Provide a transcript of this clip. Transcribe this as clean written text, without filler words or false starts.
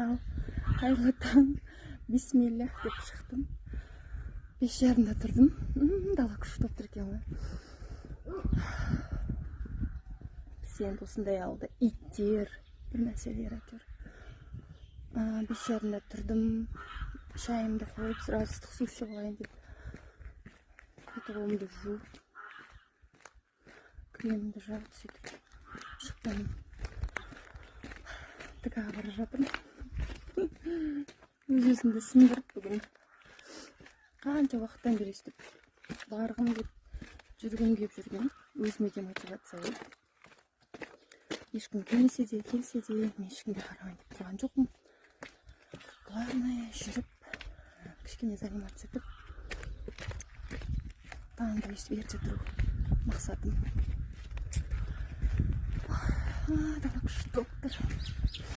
Ал қайырлы таң, бисмиллах деп шықтым. 5:30-да тұрдым. Дала күшті болып тұр екен ғой. Біз енді осындай ауылда иттер, бір нәрселер әйтеуір. 5:30-да тұрдым. Шайымды қойып, сразу ыстық су ішіп алайын деп. Қолымды жуып, кремімді жағып сөйтіп шықтым. ТК-ға бара жатырмын. Өз-өзімді сындырып бүгін. Қанша уақыттан бері өстіп барғым кеп, жүргім кеп жүрген. Өзіме де мотивация еді. Ешкім келмесе де, келсе де, мен ешкімге қарамайын деп тұрған жоқпын. Главное, жүріп, кішкене заниматься етіп, таңда өстіп ерте тұру мақсатым. Дала күшті болып тұр.